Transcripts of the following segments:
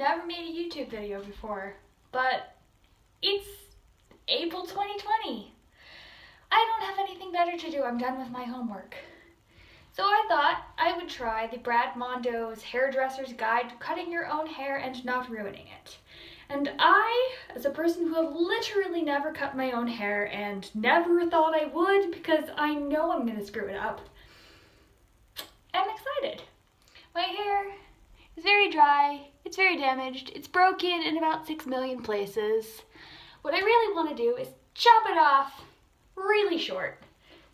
never made a YouTube video before, but it's April 2020. I don't have anything better to do. I'm done with my homework. So I thought I would try the Brad Mondo's Hairdresser's Guide to Cutting Your Own Hair and Not Ruining It. And I, as a person who have literally never cut my own hair and never thought I would because I know I'm going to screw it up, I'm excited. My hair is very dry, it's very damaged, it's broken in about 6 million places. What I really want to do is chop it off really short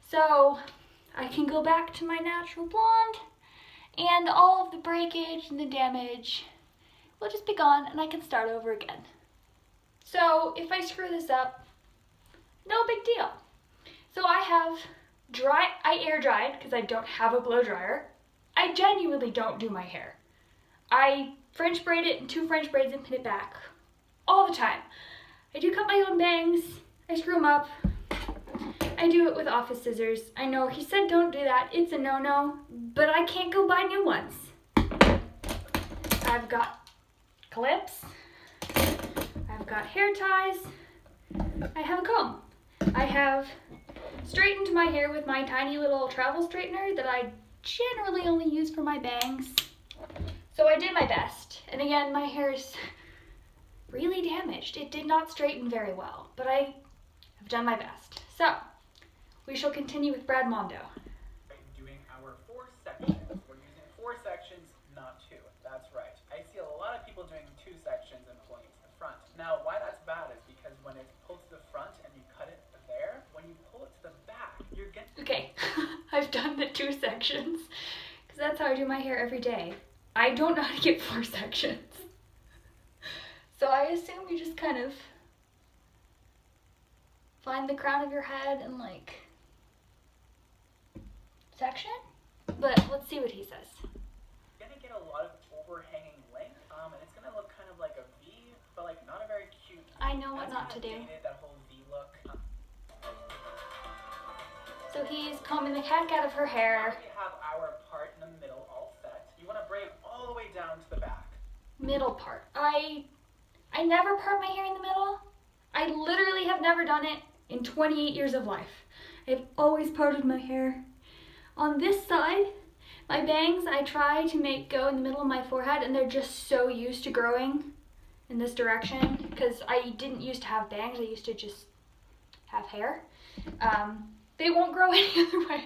so I can go back to my natural blonde and all of the breakage and the damage will just be gone and I can start over again. So if I screw this up, no big deal. So I air dried because I don't have a blow dryer. I genuinely don't do my hair. I French braid it in 2 French braids and pin it back all the time. I do cut my own bangs, I screw them up. I do it with office scissors. I know he said don't do that, it's a no-no, but I can't go buy new ones. I've got clips, I've got hair ties, I have a comb. I have straightened my hair with my tiny little travel straightener that I generally only use for my bangs. So I did my best, and again my hair is really damaged. It did not straighten very well, but I have done my best. So we shall continue with Brad Mondo. Doing our 4 sections. We're using 4 sections, not 2. That's right. I see a lot of people doing 2 sections and pulling it to the front. Now, why that's bad is because when it's pulled to the front and you cut it there, when you pull it to the back, you're getting... Okay, I've done the 2 sections because that's how I do my hair every day. I don't know how to get 4 sections. So I assume you just kind of find the crown of your head and like section, but let's see what he says. You're gonna get a lot of overhanging length, and it's gonna look kind of like a V, but like not a very cute V. I know what not to do. That whole V look. So he's combing the heck out of her hair. Now we have our part in the middle all set. You want to bring it all the way down to the back. Middle part. I never part my hair in the middle. I literally have never done it in 28 years of life. I've always parted my hair. On this side, my bangs I try to make go in the middle of my forehead, and they're just so used to growing in this direction because I didn't used to have bangs. I used to just have hair. They won't grow any other way.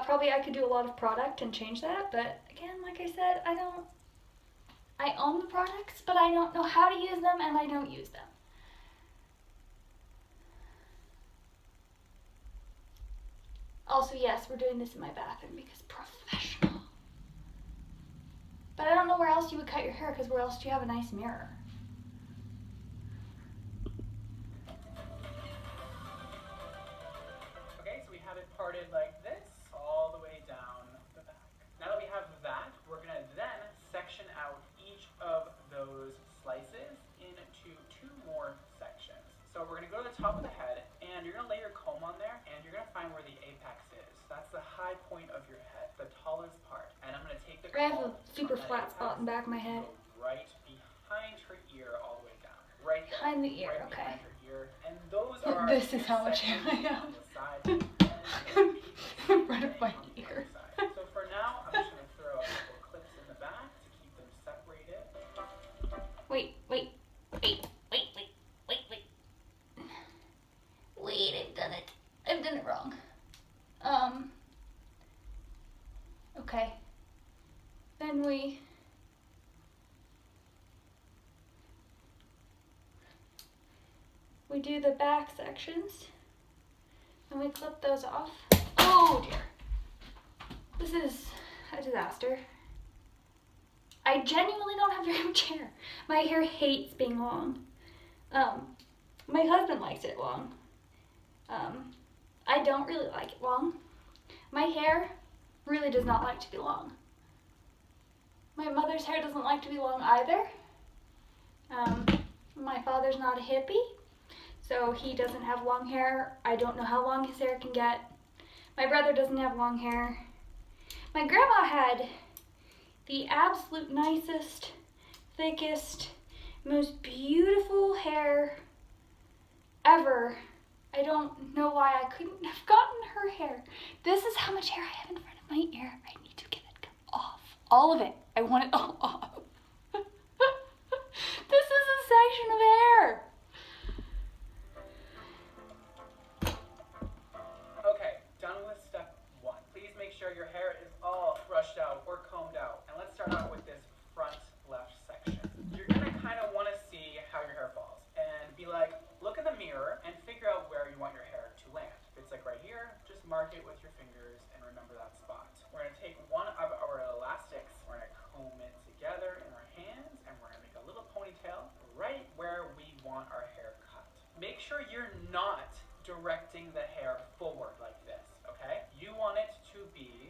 Probably I could do a lot of product and change that, but again, like I said, I own the products, but I don't know how to use them and I don't use them. Also, yes, we're doing this in my bathroom because professional. But I don't know where else you would cut your hair because where else do you have a nice mirror? Okay, so we have it parted like this, all the way down the back. Now that we have that, we're going to then section out each of those slices into 2 more sections. So we're going to go to the top of the head, and you're going to lay your comb on there, and you're going to find where the apex is. That's the high point of your head, the tallest part. And I'm going to take the comb. I have a super flat spot in the back of my head. Right behind her ear all the way down. Right there. Behind the ear, right okay. Behind her ear. And those are This is how much hair I have. In front of my ear. So for now, I'm just going to throw a couple clips in the back to keep them separated. Wait, I've done it wrong. Okay. Then we do the back sections and we clip those off. Oh dear. This is a disaster. I genuinely don't have very much hair. My hair hates being long. My husband likes it long. I don't really like it long. My hair really does not like to be long. My mother's hair doesn't like to be long either. My father's not a hippie, so he doesn't have long hair. I don't know how long his hair can get. My brother doesn't have long hair. My grandma had the absolute nicest thickest, most beautiful hair ever. I don't know why I couldn't have gotten her hair. This is how much hair I have in front of my ear. I need to get it off. All of it. I want it all off. This is a section of hair. Okay, done with step 1. Please make sure your hair is all brushed out or combed out. And let's start out with this front left section. You're gonna kind of want to see how your hair falls and be like, look in the mirror and figure out where you want your hair to land. If it's like right here, just mark it with your fingers and remember that spot. We're gonna take one of our elastics, we're gonna comb it together in our hands, and we're gonna make a little ponytail right where we want our hair cut. Make sure you're not directing the hair forward like this, okay? You want it to be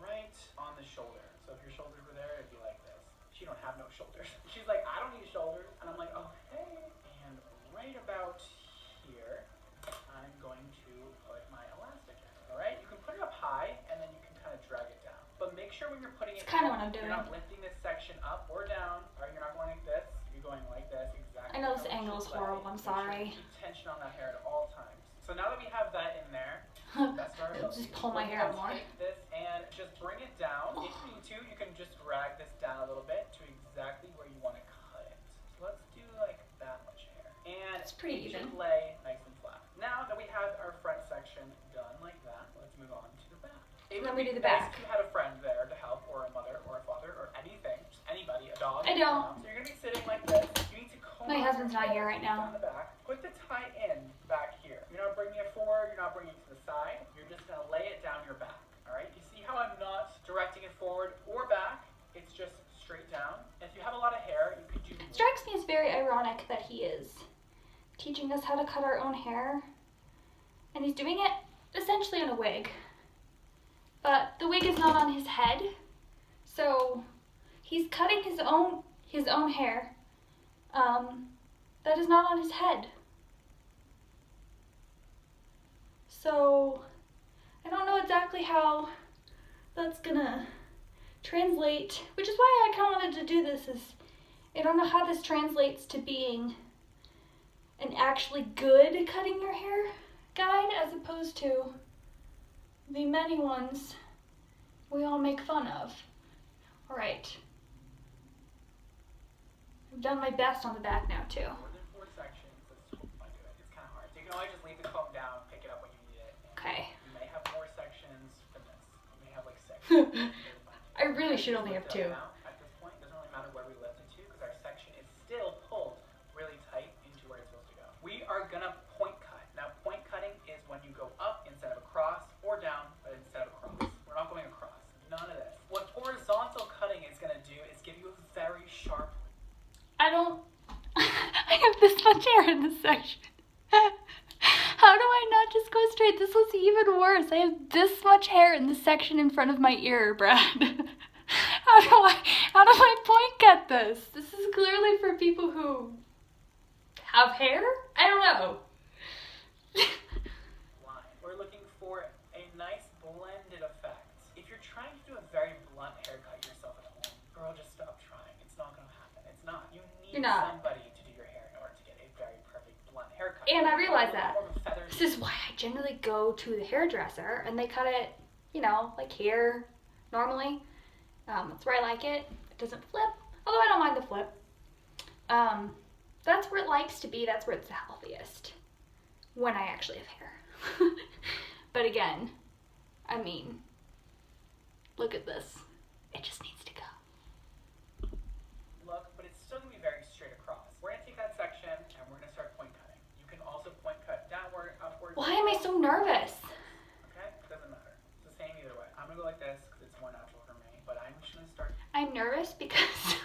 right on the shoulder. So if your shoulders were there, it'd be like this. She don't have no shoulders. She's like, I don't need shoulders. And I'm like, okay. And right about here, I'm going to put my elastic in. All right? You can put it up high, and then you can kind of drag it down. But make sure when you're putting it It's kind of in, what I'm doing. you're not lifting this section up or down. All right? You're not going like this. You're going like this. Exactly. I know this angle is horrible. I'm sorry. Keep tension on that hair at all times. So now that we have that in there, that's our ability. Just pull my hair out more. Take this and just bring it down. If you need to, you can just drag this down a little bit to exactly where you want to cut it. So let's do like that much hair. And it's pretty it should even. lay nice and flat. Now that we have our front section done like that, let's move on to the back. It Let would me be do the nice back. if you had a friend there to help, or a mother, or a father, or anything, just anybody, a dog. I don't. So you're gonna be sitting like this. You need to comb My out husband's your not hair here right now. down the back. Put the tie in back here. You're not bringing it forward. You're not bringing it to the side. You're just gonna lay it down your back. All right. You see how I'm not directing it forward or back? It's just straight down. If you have a lot of hair, you could do. Strikes me as very ironic that he is teaching us how to cut our own hair, and he's doing it essentially in a wig. But the wig is not on his head, so he's cutting his own hair. That is not on his head. So I don't know exactly how that's gonna translate, which is why I kind of wanted to do this. Is I don't know how this translates to being an actually good cutting your hair guide as opposed to the many ones we all make fun of. All right. I've done my best on the back now too. More than 4 sections. Let's hope I do it. It's kind of hard. You can always just leave the comb down, pick it up when you need it. Okay. You may have more sections than this. You may have like 6. I really should only have 2. At this point, it doesn't really matter where we lift it to because our section is still pulled really tight into where it's supposed to go. We are gonna point cut. Now, point cutting is when you go up instead of across, or down but instead of across. We're not going across. None of this. What horizontal cutting is gonna do is give you a very sharp. I have this much hair in this section. How do I not just go straight? This was even worse. I have this much hair in the section in front of my ear, Brad. How do I point cut this? This is clearly for people who have hair? I don't know. We're looking for a nice blended effect. If you're trying to do a very blunt haircut yourself at home, girl, just stop trying. It's not gonna happen. It's not. You need somebody to do your hair in order to get a very perfect blunt haircut. And I realize that. This is why I generally go to the hairdresser and they cut it, like here, normally. That's where I like it. It doesn't flip, although I don't mind the flip. That's where it likes to be. That's where it's the healthiest. When I actually have hair. But again, I mean, look at this. It just needs to go. Look, but it's still going to be very straight across. We're going to take that section and we're going to start point cutting. You can also point cut downward, upward. Why am I so nervous? Okay, it doesn't matter. It's the same either way. I'm going to go like this because it's more natural for me, but I'm just going to start. I'm nervous because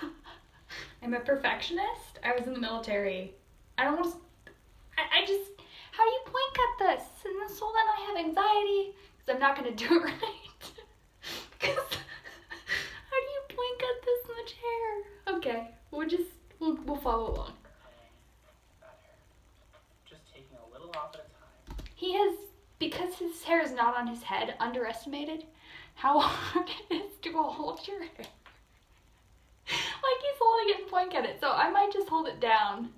I'm a perfectionist. I was in the military. I just, how do you point cut this? And so then I have anxiety because I'm not going to do it right. Because how do you point cut this much hair? Okay, we'll follow along. That hair. Just taking a little off at a time. He has, because his hair is not on his head, underestimated how hard it is to hold your hair. Like he's holding it in So I might just hold it down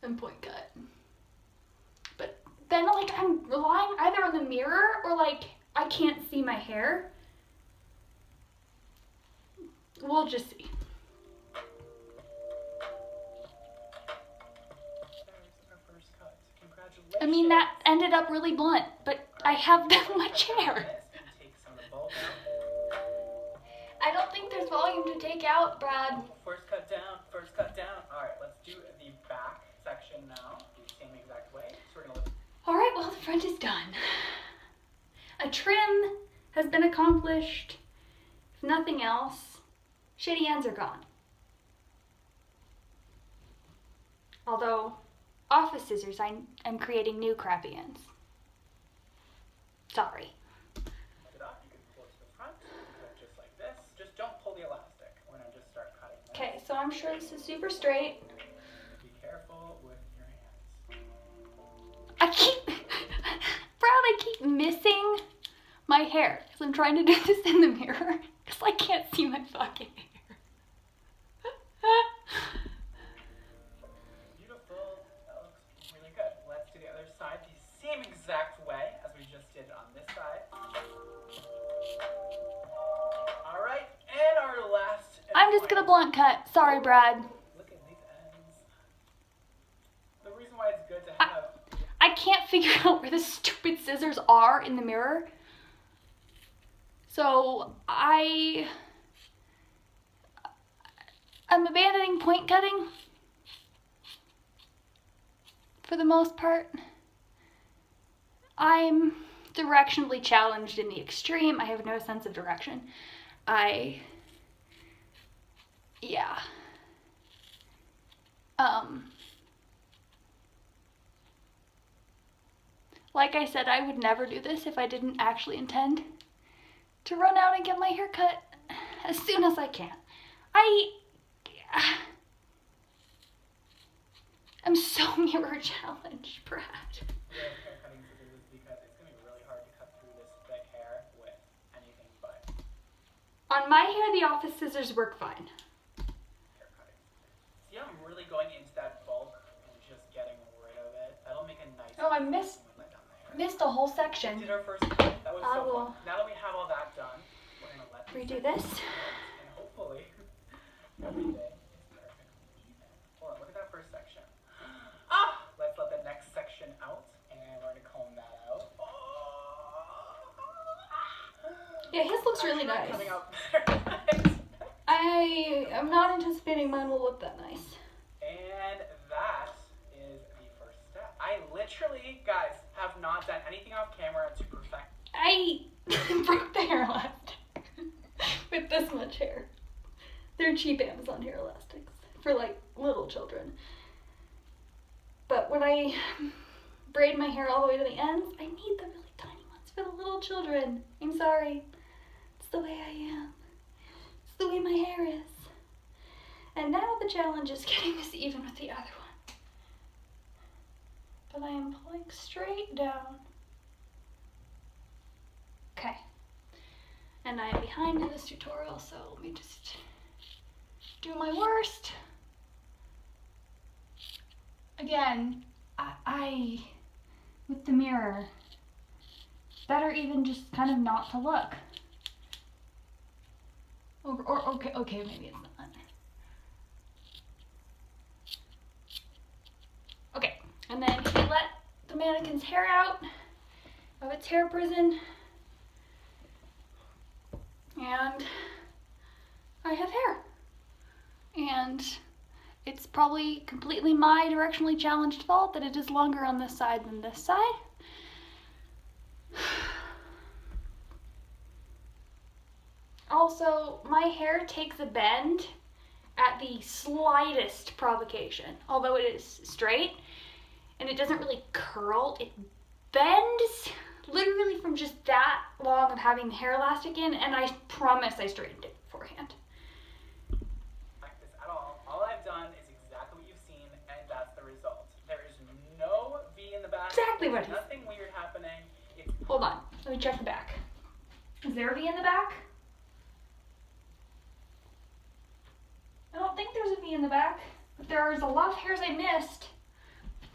and point cut. But then like I'm relying either on the mirror or like I can't see my hair. We'll just see. There's our first cut. Congratulations. I mean, that ended up really blunt, but I have that much hair. Take some of the bulk out. I don't think there's volume to take out, Brad. First cut down, first cut down. All right, let's do the back section now, the same exact way. So we're gonna look. All right, well, the front is done. A trim has been accomplished. If nothing else, shitty ends are gone. Although, office scissors, I'm creating new crappy ends. Sorry. It up. You can pull it to the front, cut just like this. Just don't pull the elastic. We're gonna just start cutting this. Okay, so I'm sure this is super straight. Be careful with your hands. Brad, I keep missing my hair because I'm trying to do this in the mirror because I can't see my fucking hair. Beautiful. That looks really good. Let's do the other side the same exact way as we just did on this side. All right, and our last. I'm just gonna blunt cut. Sorry, Brad. Look at these ends. The reason why it's good to have. I can't figure out where the stupid scissors are in the mirror. So I'm abandoning point cutting for the most part. I'm directionally challenged in the extreme. I have no sense of direction. Yeah. Like I said, I would never do this if I didn't actually intend to run out and get my hair cut as soon as I can. I'm so mirror challenged, Brad. Hair cutting scissors because it's gonna be really hard to cut through this thick hair with anything but On my hair, the office scissors work fine. hair cutting. See, I'm really going into that bulk and just getting rid of it. That'll make a nice. Oh, I missed a whole section. We did our first cut. That was I so will fun. Now that we have all that done, we're gonna let redo this. and hopefully every day is perfectly even. Hold on, look at that first section. Let's let the next section out, and we're gonna comb that out. Yeah, his looks really nice. Coming out very nice. I am not anticipating mine will look that nice. And that is the first step. I literally, guys, have not done anything off camera to perfect. I broke the hair elastic with this much hair. They're cheap Amazon hair elastics for like little children. But when I braid my hair all the way to the ends, I need the really tiny ones for the little children. I'm sorry. It's the way I am. It's the way my hair is. And now the challenge is getting this even with the other one. But I am pulling straight down. Okay. And I am behind in this tutorial, so let me just do my worst. Again, I with the mirror, better even just kind of not to look. Or okay, maybe it's not. Okay, and then we let the mannequin's hair out of its hair prison, and I have hair. And it's probably completely my directionally challenged fault that it is longer on this side than this side. Also, my hair takes a bend at the slightest provocation. Although it is straight and it doesn't really curl, it bends literally from just that long of having the hair elastic in, and I promise I straightened it beforehand. Practice at all. All I've done is exactly what you've seen, and that's the result. There is no V in the back. Exactly what There's nothing weird happening. It's Hold on, let me check the back. Is there a V in the back? I don't think there's a V in the back. there's a lot of hairs I missed.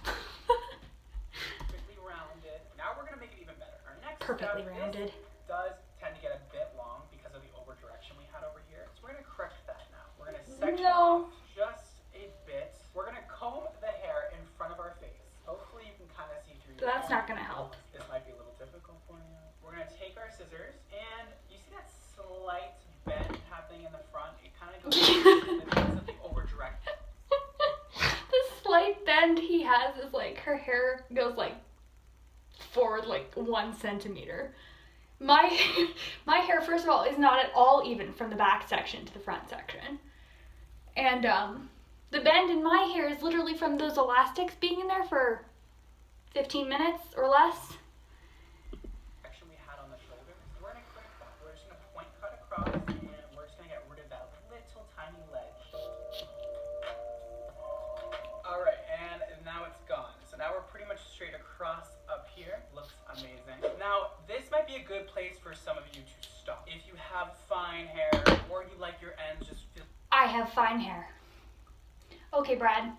Perfectly rounded. Now we're gonna make it even better. Our next Perfectly step, rounded. this does tend to get a bit long because of the over direction we had over here. So we're gonna correct that now. We're gonna section off just a bit. We're gonna comb the hair in front of our face. Hopefully you can kind of see through. That's not gonna help. This might be a little difficult for you. We're gonna take our scissors, and you see that slight bend happening in the front? It kind of goes because of the over direction. The slight bend he has is like her hair goes like forward like 1 centimeter. My hair, first of all, is not at all even from the back section to the front section. And the bend in my hair is literally from those elastics being in there for 15 minutes or less. Section we had on the shoulder. So we're gonna correct that. We're just gonna point cut across, and we're just gonna get rid of that little tiny ledge. All right, and now it's gone. So now we're pretty much straight across up here. Looks amazing. Now, this might be a good place for some of you to stop. If you have fine hair or you like your ends just feel... I have fine hair. Okay, Brad.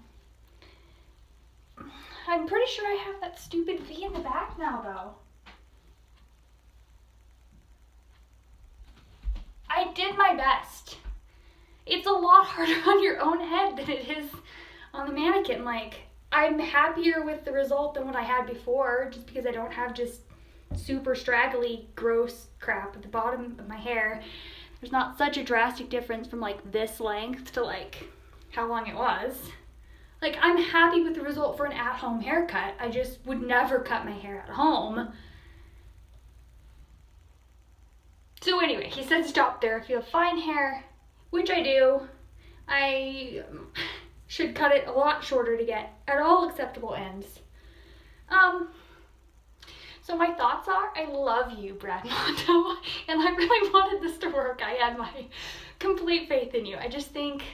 I'm pretty sure I have that stupid V in the back now, though. I did my best. It's a lot harder on your own head than it is on the mannequin. Like, I'm happier with the result than what I had before, just because I don't have just super straggly, gross crap at the bottom of my hair. There's not such a drastic difference from like this length to like how long it was. Like, I'm happy with the result for an at-home haircut. I just would never cut my hair at home. So anyway, he said stop there if you have fine hair, which I do. I should cut it a lot shorter to get at all acceptable ends. So my thoughts are, I love you, Brad Mondo, and I really wanted this to work. I had my complete faith in you. I just think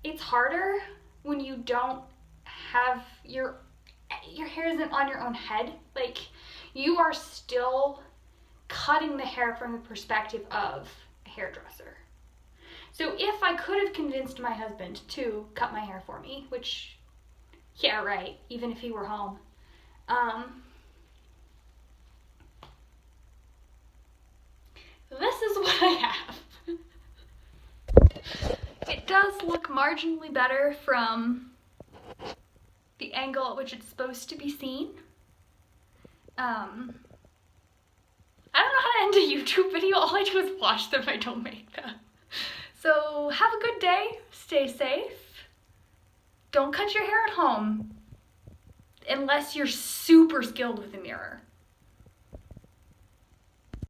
it's harder when you don't have your hair isn't on your own head. Like, you are still cutting the hair from the perspective of a hairdresser. So if I could have convinced my husband to cut my hair for me, which, yeah, right, even if he were home, this is what I have. It does look marginally better from the angle at which it's supposed to be seen. I don't know how to end a YouTube video. All I do is watch them, I don't make them. So have a good day, stay safe. Don't cut your hair at home unless you're super skilled with a mirror.